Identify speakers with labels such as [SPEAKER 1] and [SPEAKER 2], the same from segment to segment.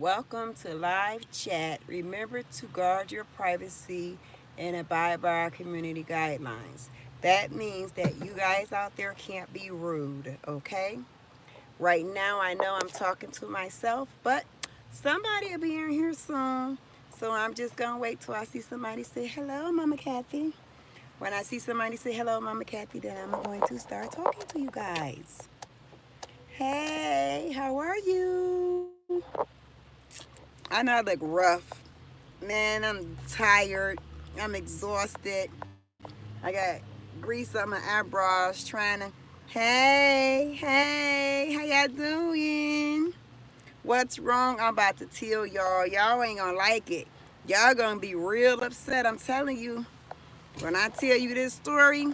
[SPEAKER 1] Welcome to live chat. Remember to guard your privacy and abide by our community guidelines. That means that you guys out there can't be rude, okay? Right now, I know I'm talking to myself, but somebody will be in here soon. So I'm just going to wait till I see somebody say, hello, Mama Kathy. When I see somebody say, hello, Mama Kathy, then I'm going to start talking to you guys. Hey, how are you? I know I look rough. Man, I'm tired. I'm exhausted. I got grease on my eyebrows trying to. Hey, how y'all doing? What's wrong? I'm about to tell y'all. Y'all ain't gonna like it. Y'all gonna be real upset. I'm telling you. When I tell you this story,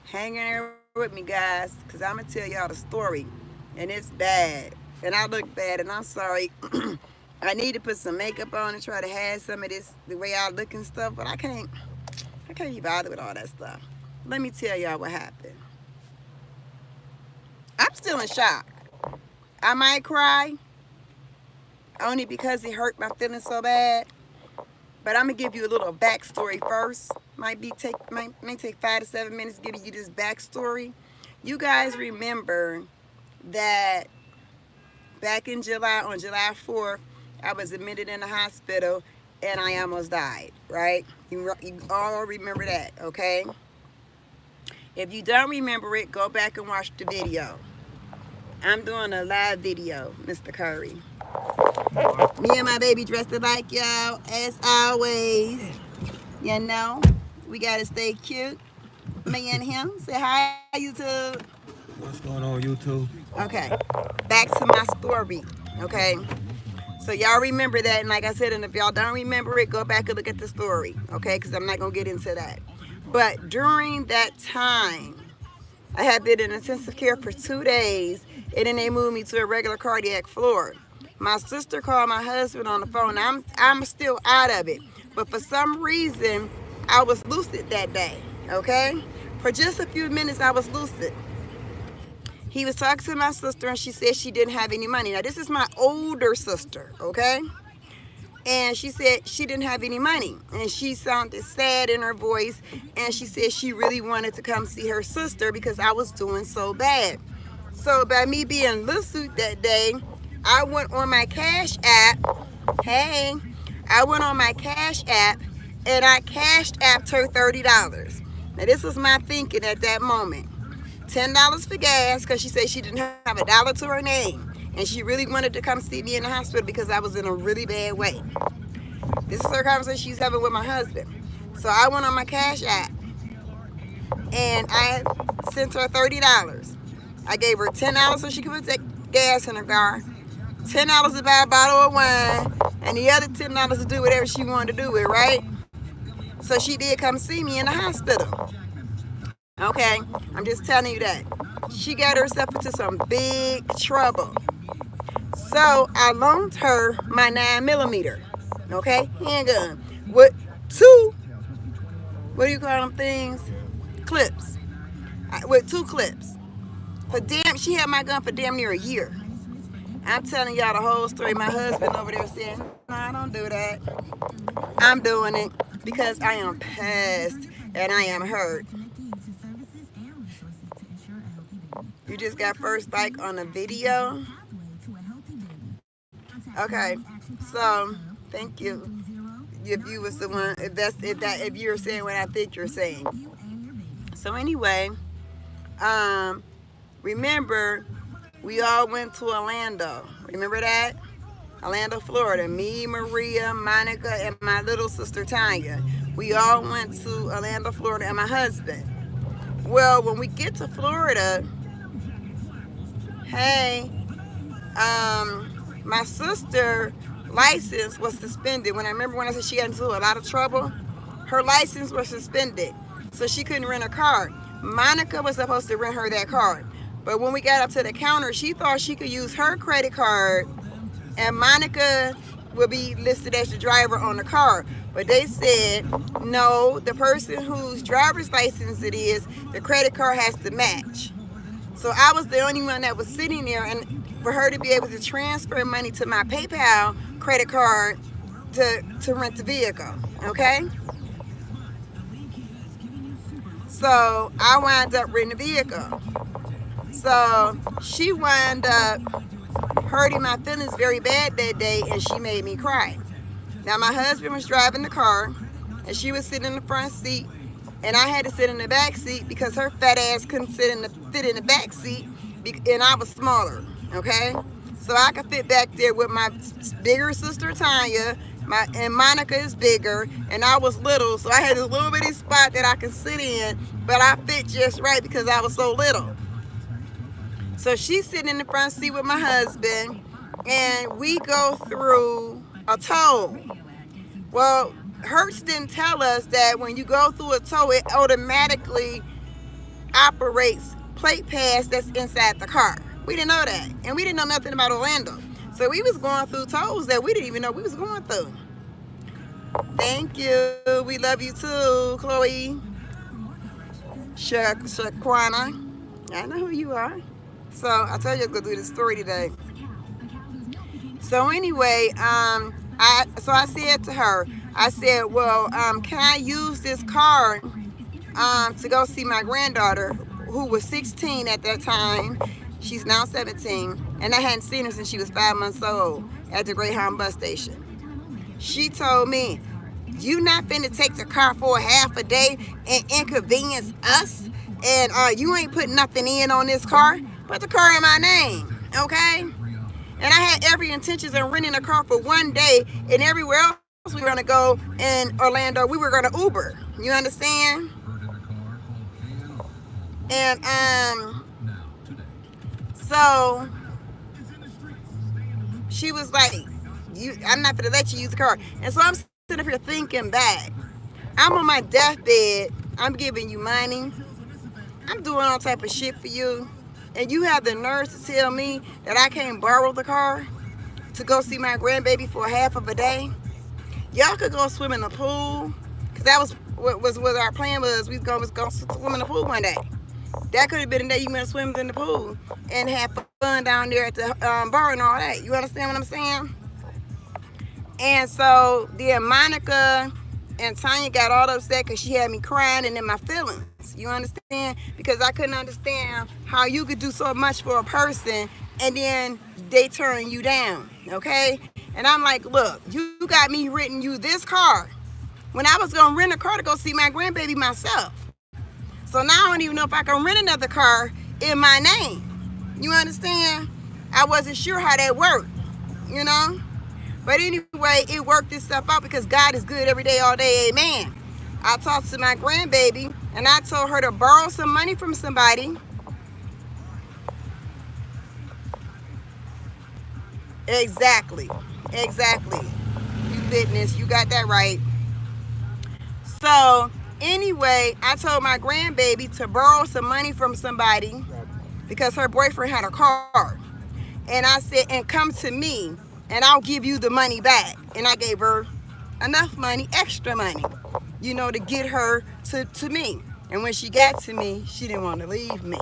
[SPEAKER 1] hang in there with me, guys, because I'm gonna tell y'all the story. And it's bad. And I look bad, and I'm sorry. I need to put some makeup on and try to have some of this the way I look and stuff, but I can't be bothered with all that stuff. Let me tell y'all what happened. I'm still in shock. I might cry only because it hurt my feelings so bad. But I'm gonna give you a little backstory first. Might take 5 to 7 minutes giving you this backstory. You guys remember that back in July, on July 4th, I was admitted in the hospital and I almost died, right? You all remember that, okay? If you don't remember it, go back and watch the video. I'm doing a live video, Mr. Curry. Me and my baby dressed alike, y'all, as always. You know, we gotta stay cute. Me and him. Say hi, YouTube.
[SPEAKER 2] What's going on, YouTube?
[SPEAKER 1] Okay, back to my story. Okay, so y'all remember that, and like I said, and if y'all don't remember it, go back and look at the story. Okay, because I'm not gonna get into that. But during that time, I had been in intensive care for 2 days, and then they moved me to a regular cardiac floor. My sister called my husband on the phone. I'm still out of it, but for some reason, I was lucid that day. Okay, for just a few minutes, I was lucid. He was talking to my sister, and she said she didn't have any money. Now this is my older sister. Okay. And she said she didn't have any money, and she sounded sad in her voice, and she said she really wanted to come see her sister because I was doing so bad. So by me being lucid that day, I went on my Cash App. Hey, I went on my Cash App and I cashed apped her $30. Now this was my thinking at that moment. $10 for gas because she said she didn't have a dollar to her name, and she really wanted to come see me in the hospital because I was in a really bad way. This is her conversation she's having with my husband. So I went on my Cash App and I sent her $30. I gave her $10 so she could put gas in her car, $10 to buy a bottle of wine, and the other $10 to do whatever she wanted to do with, right? So she did come see me in the hospital. Okay, I'm just telling you that. She got herself into some big trouble. So I loaned her my 9mm, okay, handgun with two, what do you call them things? Clips. With two clips. She had my gun for damn near a year. I'm telling y'all the whole story. My husband over there saying, no, I don't do that. I'm doing it because I am pissed and I am hurt. You just got first like on the video. Okay, so thank you. If you was the one, if you're saying what I think you're saying. So anyway, um, remember we all went to Orlando. Remember that? Orlando, Florida. Me, Maria, Monica, and my little sister Tanya. We all went to Orlando, Florida, and my husband. Well, when we get to Florida, hey, my sister license was suspended. When I said she got into a lot of trouble, her license was suspended, so she couldn't rent a car. Monica was supposed to rent her that car, but when we got up to the counter, she thought she could use her credit card, and Monica would be listed as the driver on the car. But they said no, the person whose driver's license it is, the credit card has to match. So I was the only one that was sitting there, and for her to be able to transfer money to my PayPal credit card to rent the vehicle, okay? So I wound up renting the vehicle. So she wound up hurting my feelings very bad that day, and she made me cry. Now my husband was driving the car, and she was sitting in the front seat, and I had to sit in the back seat because her fat ass couldn't fit in the back seat, and I was smaller, okay? So I could fit back there with my bigger sister Tanya, and Monica is bigger, and I was little, so I had this little bitty spot that I could sit in, but I fit just right because I was so little. So she's sitting in the front seat with my husband, and we go through a toll. Well, Hertz didn't tell us that when you go through a toll, it automatically operates plate pass that's inside the car. We didn't know that, and we didn't know nothing about Orlando. So we was going through tolls that we didn't even know we was going through. Thank you. We love you too, Chloe. Shaquana. I know who you are. So I told you I was gonna do this story today. So anyway, I said to her, I said, well, can I use this card to go see my granddaughter, who was 16 at that time. She's now 17, and I hadn't seen her since she was 5 months old at the Greyhound bus station. She told me, you not finna take the car for half a day and inconvenience us, and you ain't putting nothing in on this car. Put the car in my name, okay? And I had every intentions of renting a car for one day, and everywhere else we were gonna go in Orlando, we were gonna Uber. You understand? And so she was like, I'm not gonna let you use the car. And so I'm sitting up here thinking back. I'm on my deathbed. I'm giving you money. I'm doing all type of shit for you. And you have the nerve to tell me that I can't borrow the car to go see my grandbaby for half of a day? Y'all could go swim in the pool. Because that was what our plan was. We was going to swim in the pool one day. That could have been a day you went to swim in the pool and have fun down there at the bar and all that. You understand what I'm saying? And so then Monica and Tanya got all upset because she had me crying and in my feelings. You understand? Because I couldn't understand how you could do so much for a person and then they turn you down, okay? And I'm like, look, you got me renting you this car when I was going to rent a car to go see my grandbaby myself. So now I don't even know if I can rent another car in my name. You understand? I wasn't sure how that worked, you know? But anyway, it worked itself out because God is good every day, all day, amen. I talked to my grandbaby and I told her to borrow some money from somebody. Exactly. You fitness, you got that right. So anyway, I told my grandbaby to borrow some money from somebody because her boyfriend had a car. And I said, and come to me and I'll give you the money back. And I gave her enough money, extra money, you know, to get her to me. And when she got to me, she didn't want to leave me.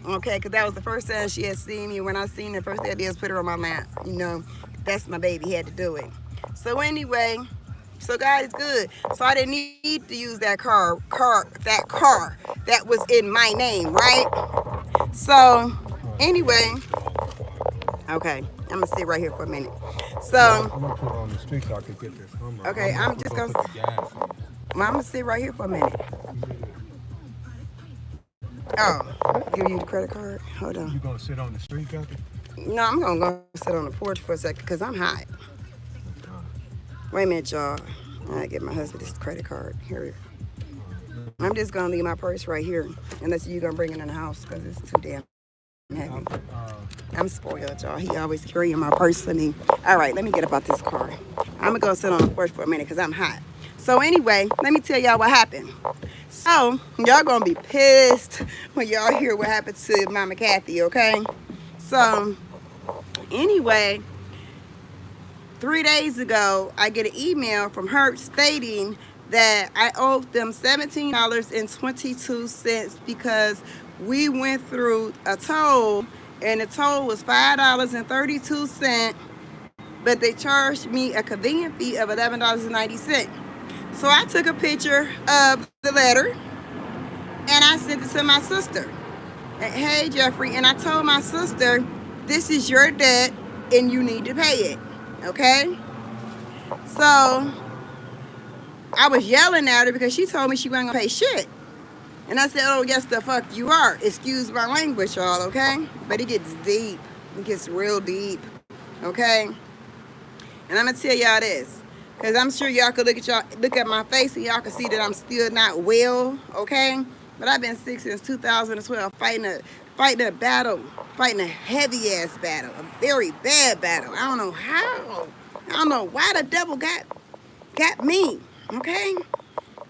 [SPEAKER 1] Okay, because that was the first time she had seen me. When I seen her, first thing I did was put her on my lap. You know, that's my baby, had to do it. So anyway, so God is good. So I didn't need to use that car that was in my name, right? So anyway, okay, I'm gonna sit right here for a minute. So
[SPEAKER 2] I'm gonna put it on the street so I can get this.
[SPEAKER 1] Okay, I'm just gonna. Well, I'm gonna sit right here for a minute. Oh, give you the credit card. Hold on.
[SPEAKER 2] You gonna sit on the street, Kathy?
[SPEAKER 1] No, I'm gonna go sit on the porch for a second because I'm hot. Wait a minute, y'all. I get my husband this credit card. Here. I'm just gonna leave my purse right here, unless you're gonna bring it in the house because it's too damn heavy. I'm spoiled, y'all. He always carrying my purse for me. All right, let me get about this car. I'm gonna go sit on the porch for a minute because I'm hot. So anyway, let me tell y'all what happened. So y'all gonna be pissed when y'all hear what happened to Mama Kathy, okay? So anyway, 3 days ago, I get an email from her stating that I owed them $17.22 because we went through a toll and the toll was $5.32, but they charged me a convenient fee of $11.90. So I took a picture of the letter and I sent it to my sister. Hey, Jeffrey, and I told my sister, this is your debt and you need to pay it, okay? So I was yelling at her because she told me she wasn't gonna pay shit. And I said, oh, yes, the fuck you are. Excuse my language, y'all, okay? But it gets deep. It gets real deep, okay? And I'm gonna tell y'all this, because I'm sure y'all could look at my face and y'all can see that I'm still not well, okay? But I've been sick since 2012, fighting a battle, fighting a heavy ass battle, a very bad battle. I don't know how. I don't know why the devil got me, okay?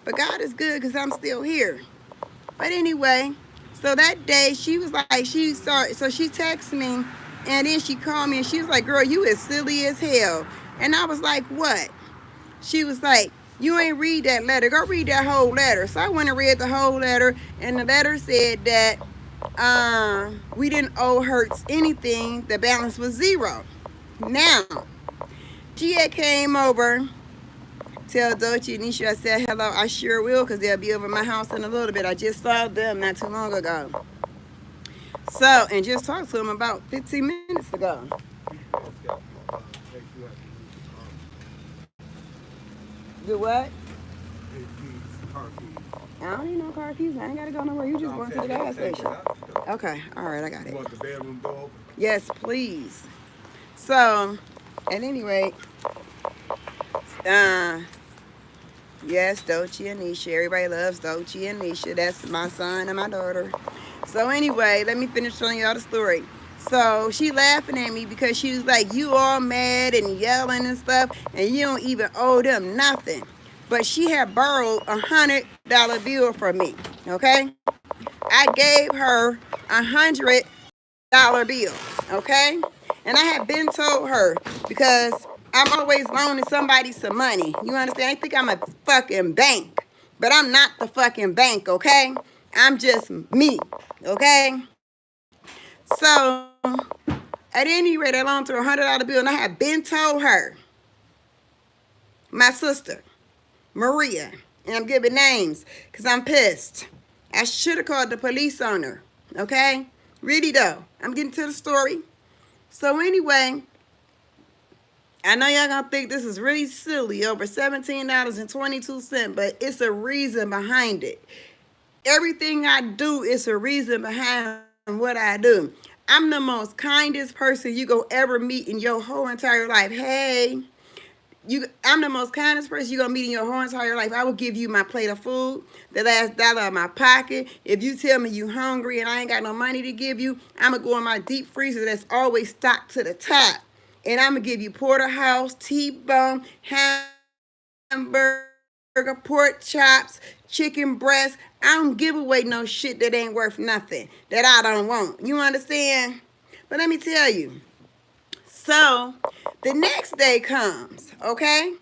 [SPEAKER 1] But God is good because I'm still here. But anyway, so that day she was like, so she texted me and then she called me and she was like, girl, you is silly as hell. And I was like, what? She was like, you ain't read that letter. Go read that whole letter. So I went and read the whole letter, and the letter said that we didn't owe Hertz anything. The balance was zero. Now, she had came over, tell Dolce and Nisha I said hello. I sure will, because they'll be over my house in a little bit. I just saw them not too long ago. So, and just talked to them about 15 minutes ago. Do what? I don't need no car keys. I ain't gotta go nowhere. You just going to the gas station. Okay, all right, I got it.
[SPEAKER 2] You want the bedroom door open?
[SPEAKER 1] Yes, please. So, at any rate, yes, Dolce and Nisha. Everybody loves Dolce and Nisha. That's my son and my daughter. So anyway, let me finish telling y'all the story. So she laughing at me because she was like, you all mad and yelling and stuff, and you don't even owe them nothing. But she had borrowed $100 bill from me, okay? I gave her $100 bill, okay? And I had been told her, because I'm always loaning somebody some money. You understand? They think I'm a fucking bank, but I'm not the fucking bank, okay? I'm just me, okay? So, at any rate, I loaned her a $100 bill, and I had been told her, my sister, Maria, and I'm giving names because I'm pissed. I should have called the police on her, okay? Really, though. I'm getting to the story. So, anyway, I know y'all gonna think this is really silly, over $17.22, but it's a reason behind it. Everything I do is a reason behind what I do. I'm the most kindest person you go ever meet in your whole entire life. Hey, I'm the most kindest person you're going to meet in your whole entire life. I will give you my plate of food, the last dollar of my pocket. If you tell me you hungry and I ain't got no money to give you, I'm going to go in my deep freezer that's always stocked to the top. And I'm going to give you porterhouse, T-bone, hamburger, pork chops, chicken breast. I don't give away no shit that ain't worth nothing, that I don't want. You understand? But let me tell you. So, the next day comes, okay?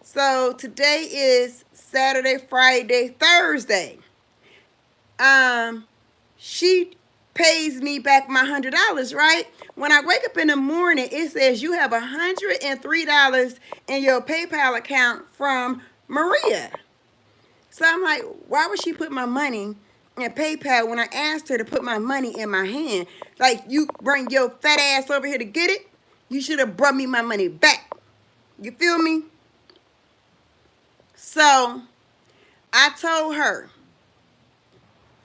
[SPEAKER 1] So, today is Saturday, Friday, Thursday. She pays me back my $100, right? When I wake up in the morning, it says you have $103 in your PayPal account from Maria. So I'm like, why would she put my money in PayPal when I asked her to put my money in my hand? Like, you bring your fat ass over here to get it? You should have brought me my money back. You feel me? So I told her,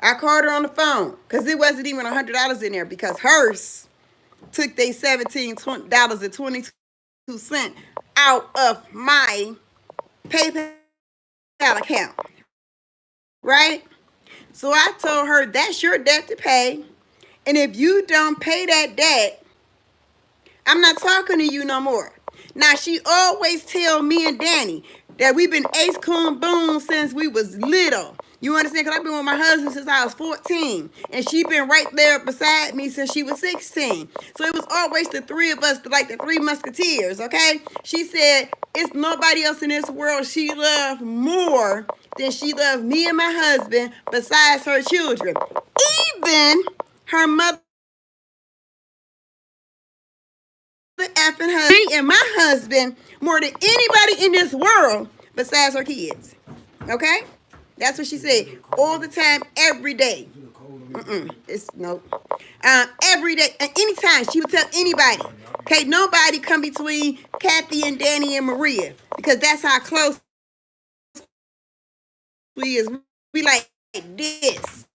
[SPEAKER 1] I called her on the phone because it wasn't even $100 in there, because hers took they $17.22 out of my PayPal account, right? So I told her, that's your debt to pay, and if you don't pay that debt, I'm not talking to you no more. Now, she always tell me and Danny that we've been ace coon boom since we was little. You understand? Because I've been with my husband since I was 14. And she been right there beside me since she was 16. So it was always the three of us, like the three musketeers, okay? She said, It's nobody else in this world she loved more than she loved me and my husband besides her children. Even her mother effing her, me and my husband more than anybody in this world besides her kids. Okay? That's what she said. All the time, every day. It's no. Every day and anytime she would tell anybody. Okay, nobody come between Kathy and Danny and Maria because that's how close we is. We like this.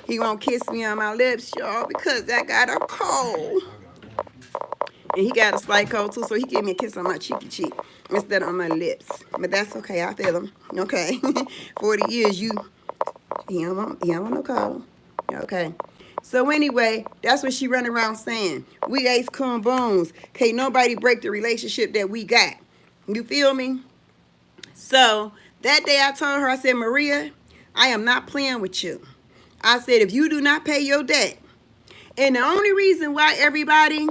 [SPEAKER 1] He won't kiss me on my lips, y'all, because I got a cold. And he got a slight cold too, so he gave me a kiss on my cheeky cheek instead of on my lips. But that's okay, I feel him. Okay. 40 years, he don't want no cold. Okay. So anyway, that's what she run around saying. We ace coon bones. Can't nobody break the relationship that we got. You feel me? So that day I told her, I said, Maria, I am not playing with you. I said, if you do not pay your debt, and the only reason why everybody,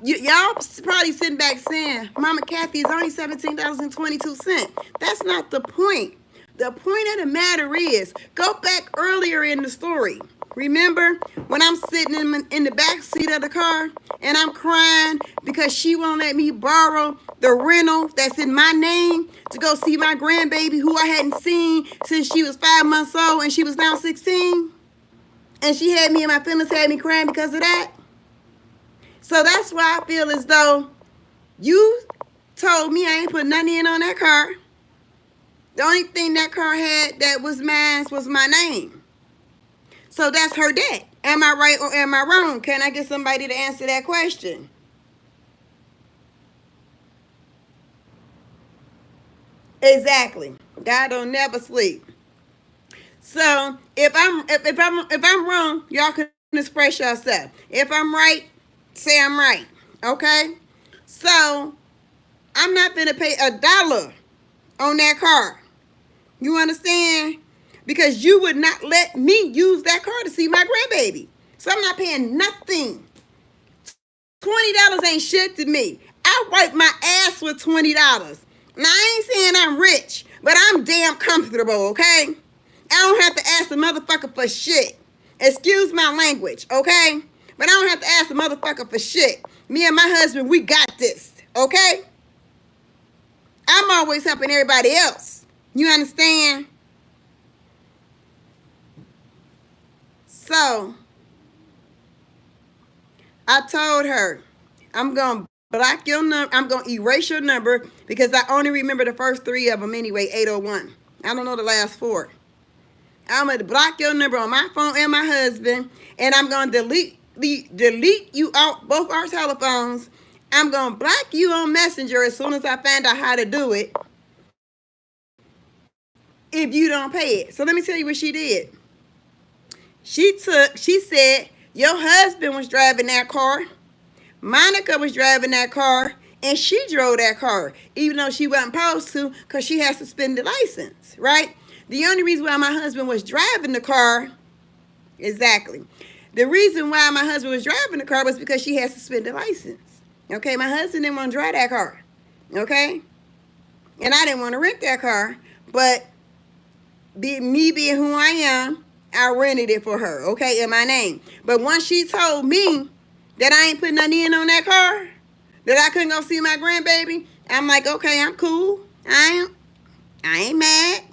[SPEAKER 1] y'all probably sitting back saying, Mama Kathy is only $17.22. That's not the point. The point of the matter is, go back earlier in the story. Remember when I'm sitting in the back seat of the car and I'm crying because she won't let me borrow the rental that's in my name to go see my grandbaby who I hadn't seen since she was 5 months old and she was now 16? And she had me and my feelings had me crying because of that. So that's why I feel as though you told me I ain't put nothing in on that car. The only thing that car had that was mine was my name. So that's her debt. Am I right or am I wrong? Can I get somebody to answer that question? Exactly. God don't never sleep. So if I'm wrong, y'all can express yourself. If I'm right, say I'm right. Okay? So I'm not gonna pay $1 on that car. You understand? Because you would not let me use that car to see my grandbaby. So I'm not paying nothing. $20 ain't shit to me. I wipe my ass with $20. Now, I ain't saying I'm rich, but I'm damn comfortable, okay? I don't have to ask the motherfucker for shit. Excuse my language, okay? But I don't have to ask the motherfucker for shit. Me and my husband, we got this, okay? I'm always helping everybody else. You understand? So, I told her, I'm going to block your number. I'm going to erase your number because I only remember the first 3 of them anyway, 801. I don't know the last 4. I'm going to block your number on my phone and my husband, and I'm going to delete you out both our telephones. I'm going to block you on Messenger as soon as I find out how to do it if you don't pay it. So let me tell you what she did. She said, your husband was driving that car. Monica was driving that car, and she drove that car, even though she wasn't supposed to because she has suspended license, right? The only reason why my husband was driving the car, exactly. The reason why my husband was driving the car was because she had suspended license. Okay, my husband didn't want to drive that car. Okay? And I didn't want to rent that car, but me being who I am, I rented it for her, okay, in my name. But once she told me that I ain't putting nothing in on that car, that I couldn't go see my grandbaby, I'm like, okay, I'm cool. I ain't mad.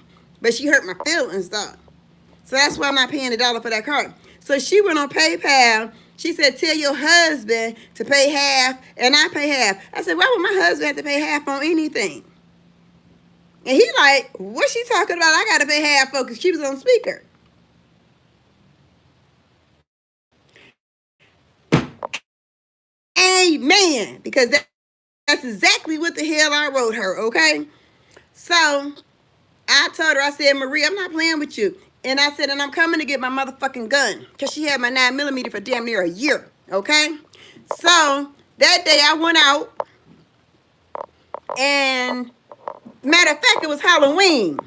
[SPEAKER 1] But she hurt my feelings, though. So that's why I'm not paying $1 for that car. So she went on PayPal. She said, tell your husband to pay half, and I pay half. I said, why would my husband have to pay half on anything? And he like, what's she talking about? I got to pay half for because she was on speaker. Amen. Because that's exactly what the hell I wrote her, okay? So I told her, I said, Marie, I'm not playing with you. And I said, and I'm coming to get my motherfucking gun. Because she had my 9mm for damn near a year, okay? So that day I went out. And matter of fact, it was Halloween.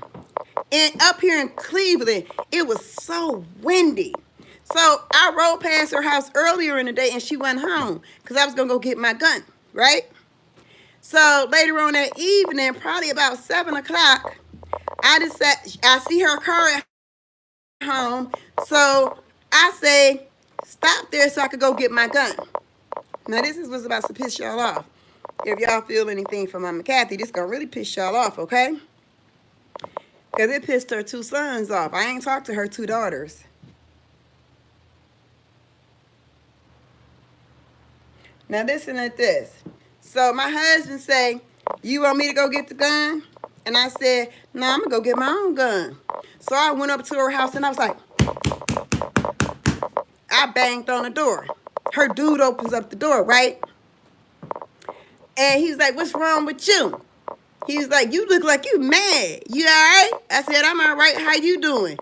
[SPEAKER 1] And up here in Cleveland, it was so windy. So I rode past her house earlier in the day and she went home because I was going to go get my gun, right? So later on that evening, probably about 7 o'clock, I see her car at home. So I say, stop there so I could go get my gun. Now this is what's about to piss y'all off. If y'all feel anything from Mama Kathy, this gonna really piss y'all off, okay? Because it pissed her 2 sons off. I ain't talked to her 2 daughters. Now listen to this. So my husband say, you want me to go get the gun? And I said, no, I'm gonna go get my own gun. So I went up to her house and I was like, I banged on the door. Her dude opens up the door, right? And he's like, what's wrong with you? He's like, you look like you mad. You all right? I said, I'm all right. How you doing?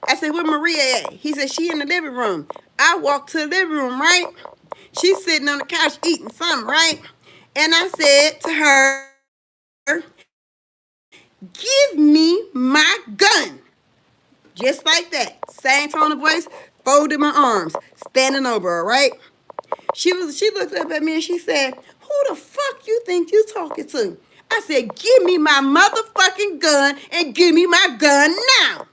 [SPEAKER 1] I said, where Maria at? He said, she in the living room. I walked to the living room, right? She's sitting on the couch eating something, right? And I said to her, give me my gun. Just like that. Same tone of voice, folded my arms, standing over her, right? She looked up at me and she said, who the fuck you think you talking to? I said, give me my motherfucking gun and give me my gun now.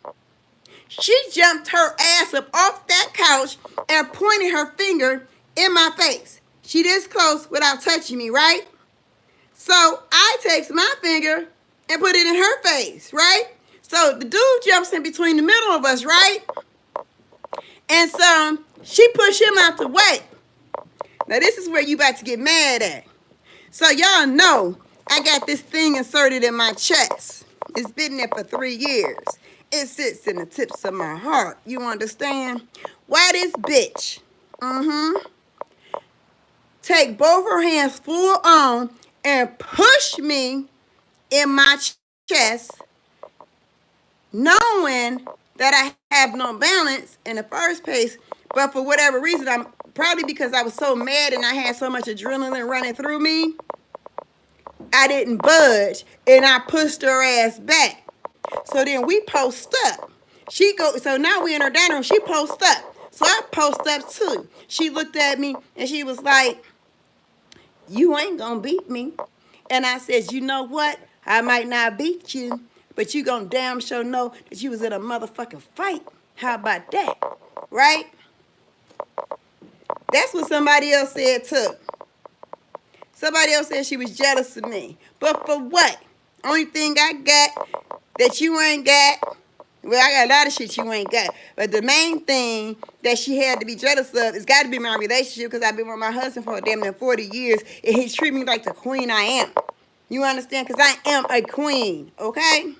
[SPEAKER 1] She jumped her ass up off that couch and pointed her finger in my face. She this close without touching me, right? So I takes my finger and put it in her face, right? So the dude jumps in between the middle of us, right? And so she pushed him out the way. Now this is where you about to get mad at. So y'all know I got this thing inserted in my chest. It's been there for 3 years. It sits in the tips of my heart. You understand? Why this bitch? Take both her hands full on and push me in my chest, knowing that I have no balance in the first place, but for whatever reason, I'm probably because I was so mad and I had so much adrenaline running through me, I didn't budge and I pushed her ass back. So then we post up. So now we in her dining room, she post up. So I post up too. She looked at me and she was like, you ain't gonna beat me. And I said, you know what? I might not beat you, but you gonna damn sure know that you was in a motherfucking fight. How about that? Right? That's what somebody else said too. Somebody else said she was jealous of me. But for what? Only thing I got that you ain't got, well, I got a lot of shit you ain't got. But the main thing that she had to be jealous of has got to be my relationship, because I've been with my husband for damn near 40 years, and he treat me like the queen I am. You understand? Because I am a queen, okay?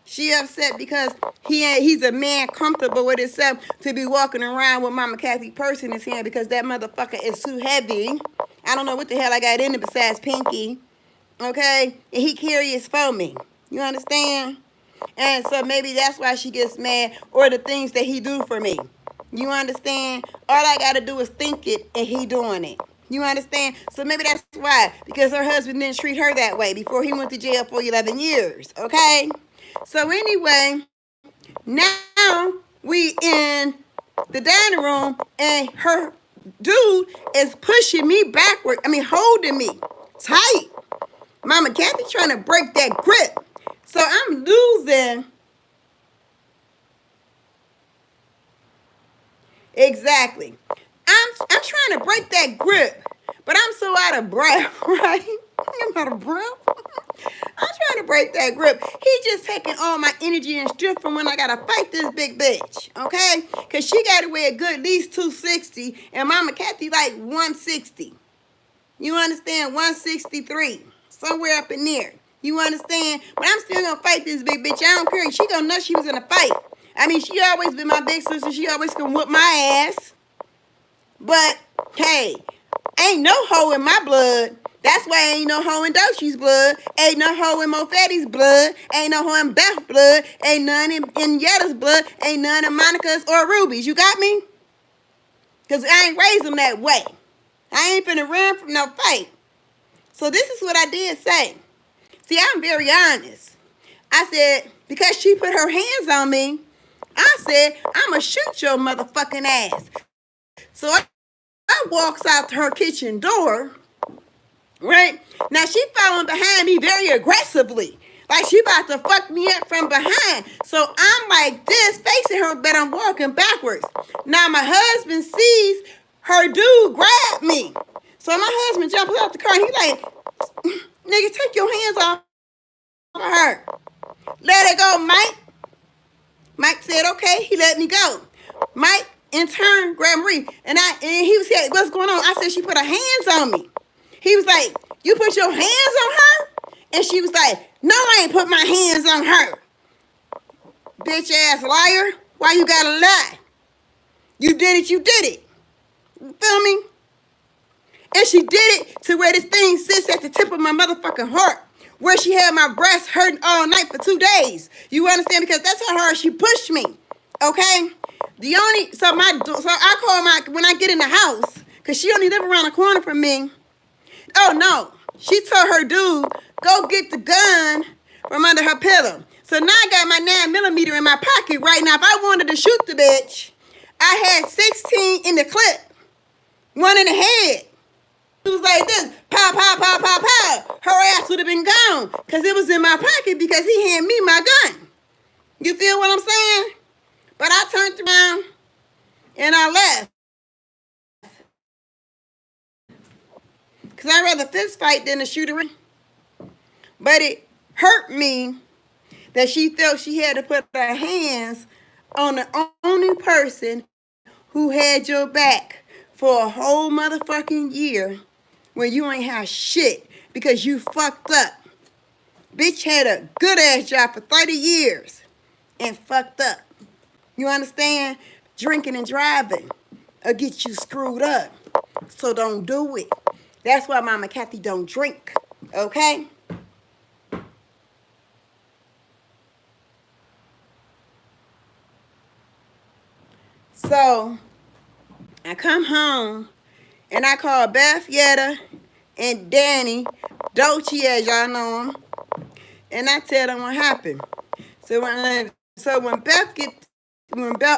[SPEAKER 1] She upset because he's a man comfortable with himself to be walking around with Mama Kathy purse in his hand because that motherfucker is too heavy. I don't know what the hell I got in it besides Pinky, okay? And he carries for me. You understand? And so maybe that's why she gets mad, or the things that he do for me. You understand? All I got to do is think it and he doing it. You understand? So maybe that's why, because her husband didn't treat her that way before he went to jail for 11 years, okay? So anyway, now we in the dining room and her dude is pushing me backward. Holding me tight. Mama Kathy trying to break that grip. So I'm losing. Exactly. I'm trying to break that grip, but I'm so out of breath, right? I'm out of breath. I'm trying to break that grip. He just taking all my energy and strength from when I gotta fight this big bitch, okay? Because she got to weigh a good at least 260, and Mama Kathy like 160. You understand? 163. Somewhere up in there. You understand? But I'm still gonna fight this big bitch. I don't care. She gonna know she was in a fight. She always been my big sister. She always gonna whoop my ass. But, hey, ain't no hoe in my blood. That's why ain't no hoe in Doshie's blood. Ain't no hoe in Mofetti's blood. Ain't no hoe in Beth's blood. Ain't none in Yetta's blood. Ain't none in Monica's or Ruby's. You got me? Because I ain't raised them that way. I ain't finna run from no fight. So this is what I did say. See, I'm very honest. I said, because she put her hands on me, I said, I'ma shoot your motherfucking ass. So I walks out to her kitchen door, right? Now she following behind me very aggressively. Like she about to fuck me up from behind. So I'm like this, facing her, but I'm walking backwards. Now my husband sees her dude grab me. So my husband jumps out the car and he like, nigga, take your hands off of her. Let it go, Mike. Mike said, okay. He let me go. Mike, in turn, grabbed Marie. And he was like, what's going on? I said, she put her hands on me. He was like, you put your hands on her? And she was like, no, I ain't put my hands on her. Bitch ass liar. Why you gotta lie? You did it, you did it. You feel me? And she did it to where this thing sits at the tip of my motherfucking heart. Where she had my breast hurting all night for 2 days. You understand? Because that's how hard she pushed me. Okay? So I call when I get in the house, because she only live around the corner from me. Oh no. She told her dude, go get the gun from under her pillow. So now I got my 9mm in my pocket right now. If I wanted to shoot the bitch, I had 16 in the clip. One in the head. It was like this. Pow, pow, pow, pow, pow. Her ass would have been gone. Because it was in my pocket because he handed me my gun. You feel what I'm saying? But I turned around and I left. Because I'd rather fist fight than a shooter. But it hurt me that she felt she had to put her hands on the only person who had your back for a whole motherfucking year when you ain't have shit because you fucked up. Bitch had a good ass job for 30 years and fucked up. You understand? Drinking and driving will get you screwed up. So don't do it. That's why Mama Kathy don't drink. Okay? So I come home and I call Beth Yetta and Danny Dolce, as y'all know them, and I tell them what happened. So when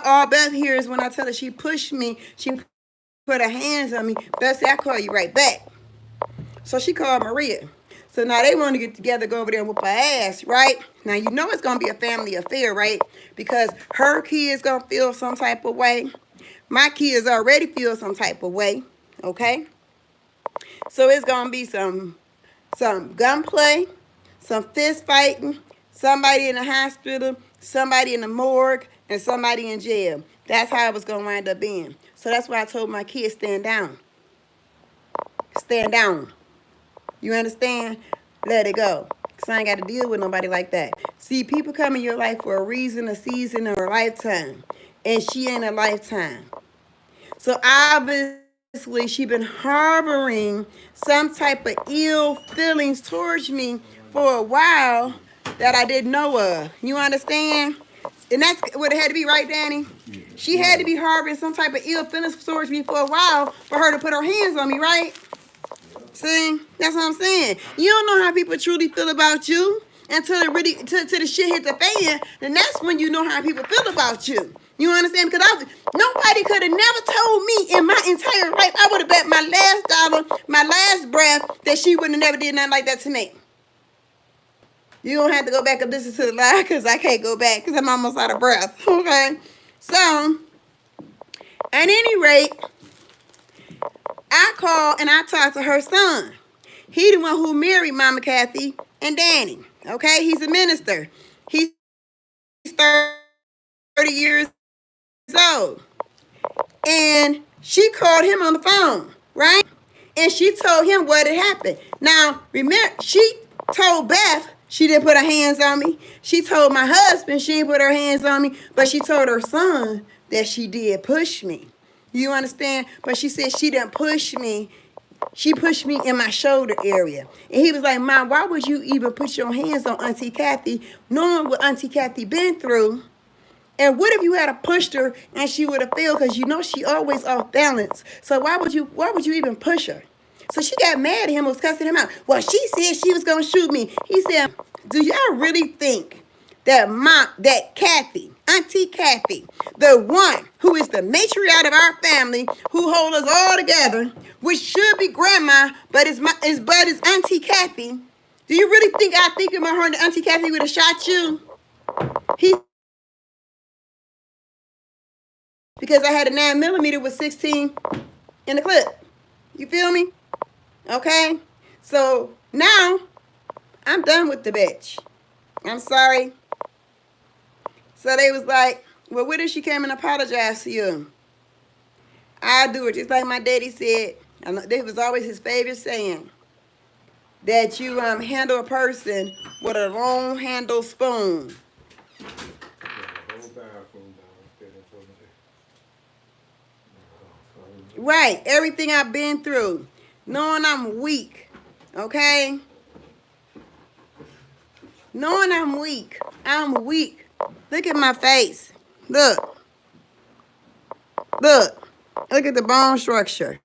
[SPEAKER 1] all Beth hears when I tell her she pushed me, she put her hands on me, Beth said, I call you right back. So she called Maria. So now they want to get together, go over there and whoop her ass, right? Now you know it's going to be a family affair, right? Because her kids going to feel some type of way. My kids already feel some type of way, okay? So it's going to be some gunplay, some fist fighting, somebody in the hospital, somebody in the morgue, and somebody in jail. That's how it was going to wind up being. So that's why I told my kids, stand down. Stand down. You understand? Let it go. Because I ain't got to deal with nobody like that. See, people come in your life for a reason, a season, or a lifetime. And she ain't a lifetime. So obviously, she been harboring some type of ill feelings towards me for a while that I didn't know of. You understand? And that's what it had to be, right, Danny? She had to be harboring some type of ill feelings towards me for a while for her to put her hands on me, right? See? That's what I'm saying. You don't know how people truly feel about you until it really, till the shit hit the fan. Then that's when you know how people feel about you. You understand? Because nobody could have never told me in my entire life, I would have bet my last dollar, my last breath, that she would have never did nothing like that to me. You don't have to go back and listen to the lie because I can't go back because I'm almost out of breath. Okay? So, at any rate, I called and I talked to her son. He the one who married Mama Kathy and Danny. Okay? He's a minister. He's 30 years old. And she called him on the phone, right? And she told him what had happened. Now, remember, she told Beth she didn't put her hands on me. She told my husband she didn't put her hands on me. But she told her son that she did push me. You understand? But she said she didn't push me. She pushed me in my shoulder area. And he was like, Mom, why would you even put your hands on Auntie Kathy, knowing what Auntie Kathy been through? And what if you had pushed her and she would have failed? Because you know she always off balance. So why would you even push her? So she got mad at him, was cussing him out. Well, she said she was going to shoot me. He said, do y'all really think that Kathy, Auntie Kathy, the one who is the matriarch of our family, who holds us all together, which should be grandma, but is Auntie Kathy. Do you really think I think about her and Auntie Kathy would have shot you? Because I had a 9mm with 16 in the clip. You feel me? Okay? So now I'm done with the bitch. I'm sorry. So they was like, well, what if she came and apologized to you? I'll do it. Just like my daddy said, and this was always his favorite saying, that you handle a person with a long handle spoon. Right. Everything I've been through. Knowing I'm weak. Okay? Knowing I'm weak. I'm weak. Look at my face. Look. Look. Look at the bone structure.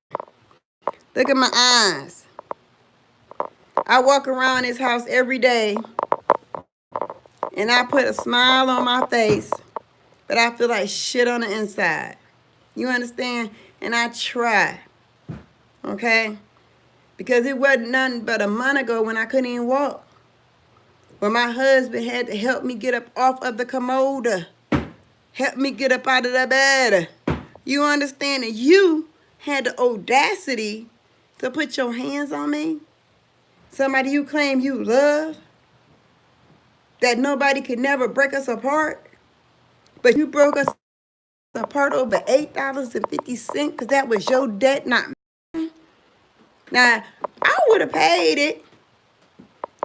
[SPEAKER 1] Look at my eyes. I walk around this house every day and I put a smile on my face, but I feel like shit on the inside. You understand? And I try. Okay? Because it wasn't nothing but a month ago when I couldn't even walk. When my husband had to help me get up off of the commode. Help me get up out of the bed. You understand that you had the audacity to put your hands on me? Somebody you claim you love? That nobody could never break us apart? But you broke us apart over $8.50 because that was your debt, not mine. Now, I would have paid it.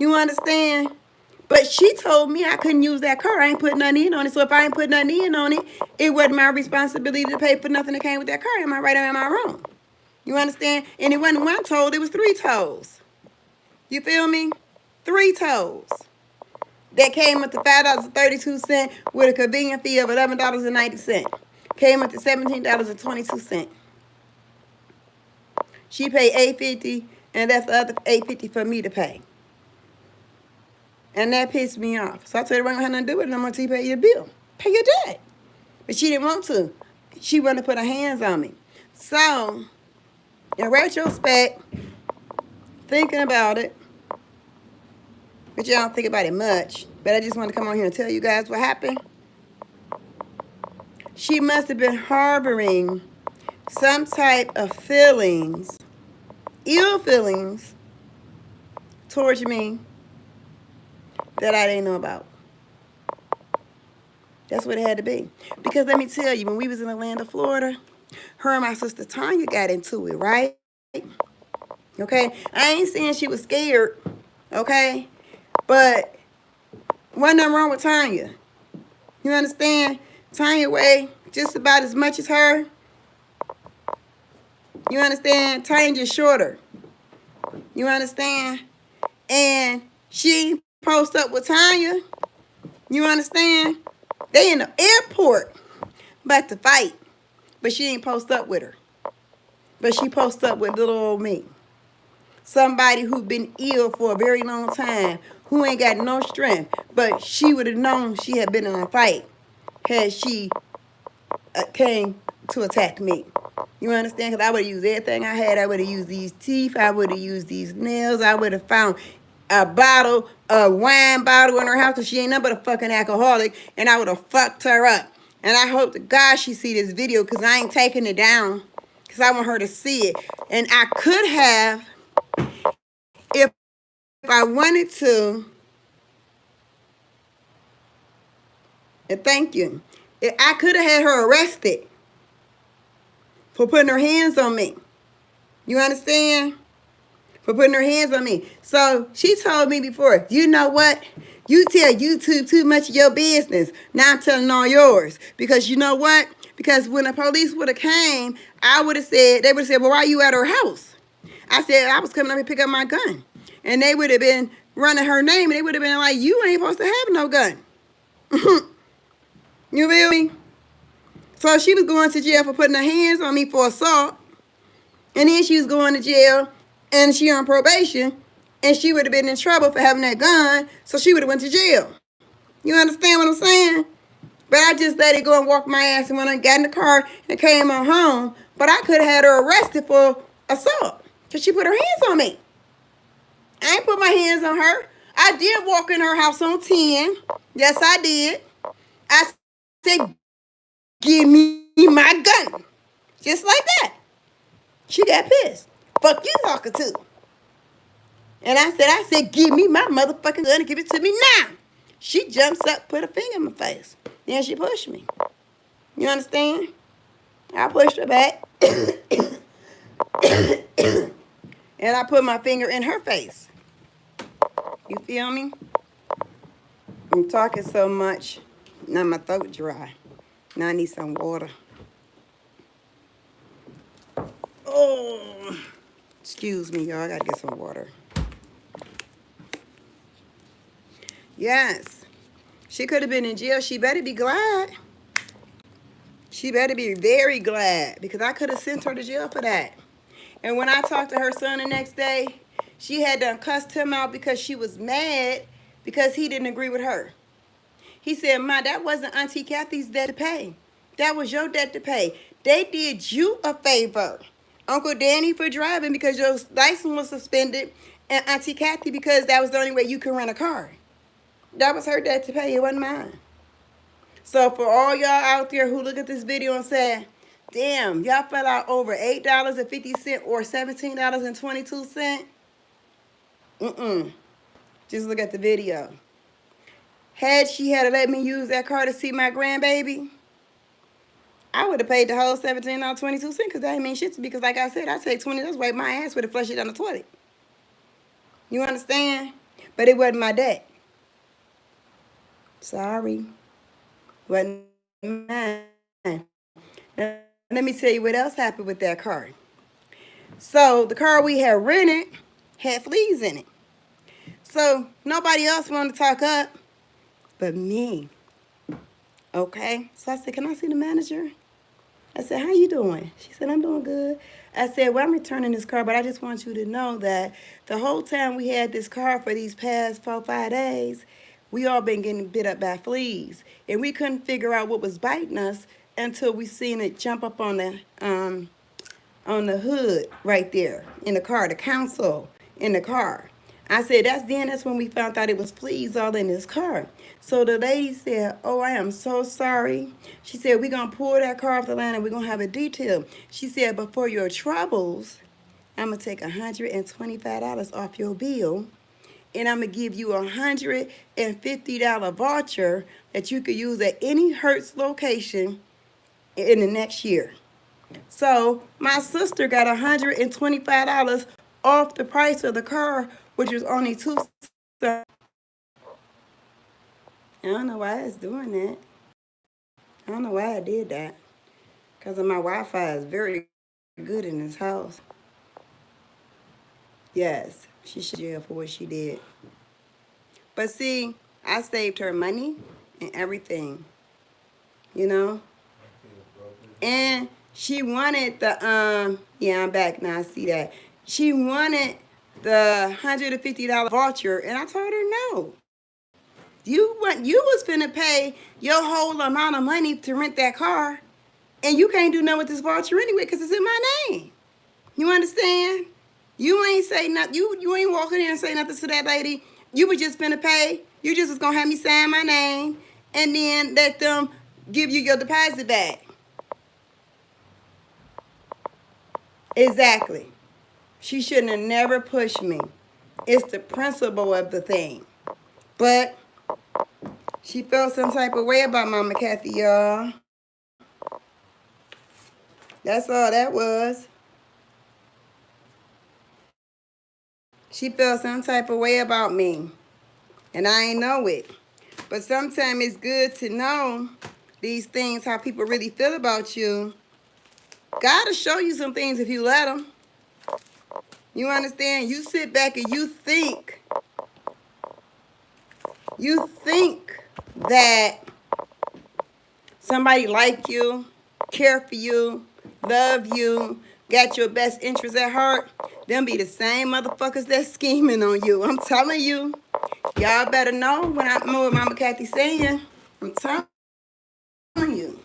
[SPEAKER 1] You understand? But she told me I couldn't use that car. I ain't put nothing in on it. So if I ain't put nothing in on it, it wasn't my responsibility to pay for nothing that came with that car. Am I right or am I wrong? You understand? And it wasn't one toll, it was 3 tolls. You feel me? 3 tolls. That came with the $5.32 with a convenience fee of $11.90. Came with the $17.22. She paid $8.50 and that's the other $8.50 for me to pay. And that pissed me off. So I told her I don't have nothing to do with it. I'm going to pay your bill. Pay your debt. But she didn't want to. She wanted to put her hands on me. So, in retrospect, thinking about it, but you don't think about it much, but I just want to come on here and tell you guys what happened. She must have been harboring some type of feelings, ill feelings, towards me that I didn't know about. That's what it had to be. Because let me tell you, when we was in Atlanta, Florida, her and my sister Tanya got into it, right? Okay? I ain't saying she was scared, okay? But wasn't nothing wrong with Tanya. You understand? Tanya weighed just about as much as her. You understand? Tanya just shorter. You understand? And she post up with Tanya. You understand? They in the airport about to fight. But she ain't post up with her. But she post up with little old me. Somebody who been ill for a very long time, who ain't got no strength. But she would have known she had been in a fight had she came to attack me. You understand? Because I would have used everything I had. I would have used these teeth. I would have used these nails. I would have found a bottle, a wine bottle in her house because she ain't nothing but a fucking alcoholic. And I would have fucked her up. And I hope to God she see this video because I ain't taking it down because I want her to see it. And I could have, if I wanted to, and thank you, I could have had her arrested for putting her hands on me. You understand? For putting her hands on me. So she told me before, you know what? You tell YouTube too much of your business. Now I'm telling all yours. Because you know what? Because when the police would have came, I would have said, they would have said, well, why are you at her house? I said, I was coming up here to pick up my gun. And they would have been running her name, and they would have been like, you ain't supposed to have no gun. You feel me? So she was going to jail for putting her hands on me for assault. And then she was going to jail, and she on probation, and she would have been in trouble for having that gun, so she would have went to jail. You understand what I'm saying? But I just let it go and walked my ass and when I got in the car and came on home. But I could have had her arrested for assault because she put her hands on me. I ain't put my hands on her. I did walk in her house on 10. Yes, I did. I said, give me my gun. Just like that. She got pissed. Fuck you talking to. And I said, give me my motherfucking gun and give it to me now. She jumps up, put a finger in my face. Then she pushed me. You understand? I pushed her back. And I put my finger in her face. You feel me? I'm talking so much. Now my throat dry. Now I need some water. Oh, excuse me, y'all. I gotta get some water. Yes. She could have been in jail. She better be glad. She better be very glad because I could have sent her to jail for that. And when I talked to her son the next day, she had done cussed him out because she was mad because he didn't agree with her. He said, Ma, that wasn't Auntie Kathy's debt to pay. That was your debt to pay. They did you a favor. Uncle Danny for driving because your license was suspended and Auntie Kathy because that was the only way you could rent a car. That was her debt to pay. It wasn't mine. So for all y'all out there who look at this video and say, damn, y'all fell out over $8.50 or $17.22. Just look at the video. Had she had let me use that car to see my grandbaby, I would have paid the whole $17.22 because that ain't mean shit to me. Because like I said, I take 20, that's wipe my ass with it, flush it down the toilet. You understand? But it wasn't my debt. Sorry. Wasn't mine. Now, let me tell you what else happened with that car. So the car we had rented had fleas in it. So nobody else wanted to talk up but me. Okay? So I said, can I see the manager? I said, how you doing? She said, I'm doing good. I said, well, I'm returning this car, but I just want you to know that the whole time we had this car for these past 4-5 days, we all been getting bit up by fleas. And we couldn't figure out what was biting us until we seen it jump up on the hood right there in the car, the console in the car. I said, that's when we found out it was fleas all in this car. So the lady said, oh, I am so sorry. She said, we're going to pull that car off the line and we're going to have a detail. She said, but for your troubles, I'm going to take $125 off your bill. And I'm going to give you a $150 voucher that you could use at any Hertz location in the next year. So my sister got $125 off the price of the car, which was only $2. I don't know why it's doing that. I don't know why I did that. Because my Wi-Fi is very good in this house. Yes, she should jail for what she did. But see, I saved her money and everything. You know? And she wanted the, yeah, I'm back now, I see that. She wanted the $150 voucher, and I told her no. You was finna pay your whole amount of money to rent that car, and you can't do nothing with this voucher anyway because it's in my name. You understand? You ain't say nothing. You ain't walking in and say nothing to that lady. You was just finna pay. You just was gonna have me sign my name, and then let them give you your deposit back. Exactly. She shouldn't have never pushed me. It's the principle of the thing. But she felt some type of way about Mama Kathy, y'all. That's all that was. She felt some type of way about me. And I ain't know it. But sometimes it's good to know these things, how people really feel about you. God will show you some things if you let him. You understand? You sit back and you think that somebody like you, care for you, love you, got your best interests at heart, them be the same motherfuckers that's scheming on you. I'm telling you. Y'all better know what Mama Kathy saying. I'm telling you.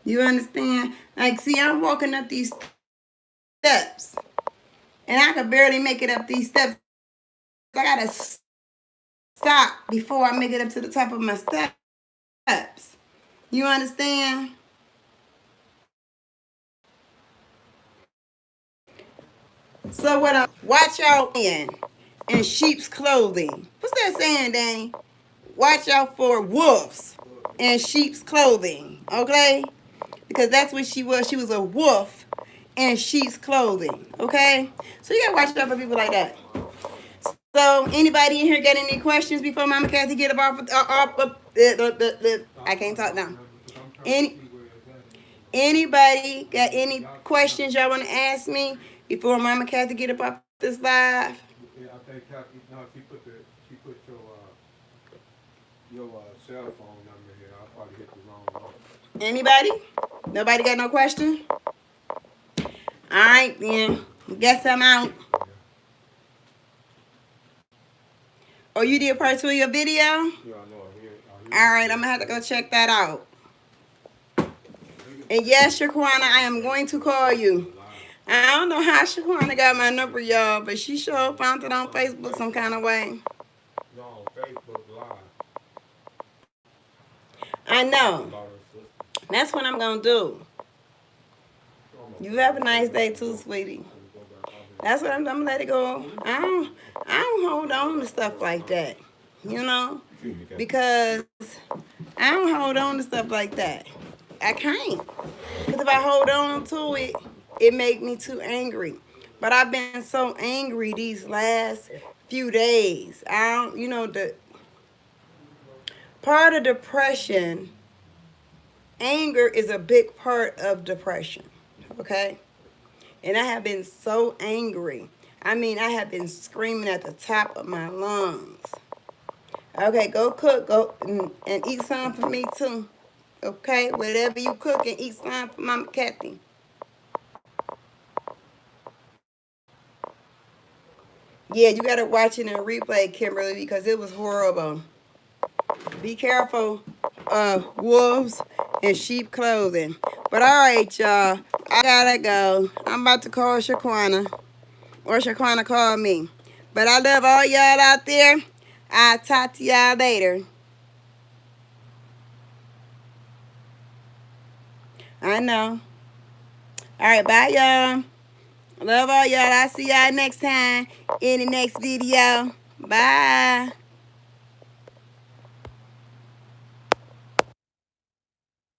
[SPEAKER 1] You understand? Like, see, I'm walking up these steps, and I could barely make it up these steps. I gotta stop before I make it up to the top of my steps. You understand? So what I watch out in sheep's clothing. What's that saying, Danny? Watch out for wolves in sheep's clothing. Okay? Because that's what she was. She was a wolf in sheep's clothing. Okay? So you gotta watch out for people like that. So anybody in here got any questions before Mama Kathy get up off I can't talk now. Anybody got any questions y'all want to ask me before Mama Kathy get up off this live?
[SPEAKER 2] Yeah, I think Kathy, no, she put your cell phone number here. I probably hit the wrong one.
[SPEAKER 1] Anybody? Nobody got no question? All right, then. Guess I'm out. Oh, you did part 2 of your video?
[SPEAKER 2] Yeah, I know.
[SPEAKER 1] All right, I'm going to have to go check that out. And yes, Shaquana, I am going to call you. I don't know how Shaquana got my number, y'all, but she sure found it on Facebook some kind of way.
[SPEAKER 2] No, Facebook Live.
[SPEAKER 1] I know. That's what I'm going to do. You have a nice day too, sweetie. That's what I'm going to let it go. I don't hold on to stuff like that, you know, because I don't hold on to stuff like that. I can't. Because if I hold on to it, it make me too angry. But I've been so angry these last few days. The part of depression, anger is a big part of depression, okay? And I have been so angry. I mean, I have been screaming at the top of my lungs. Okay, go cook, go and eat some for me too. Okay, whatever you cook and eat some for Mama Kathy. Yeah, you gotta watch it in a replay, Kimberly, because it was horrible. Be careful of wolves in sheep clothing. But all right, y'all, I gotta go. I'm about to call Shaquana, or Shaquana call me. But I love all y'all out there. I'll talk to y'all later. I know. All right, bye, y'all. Love all y'all. I'll see y'all next time in the next video. Bye.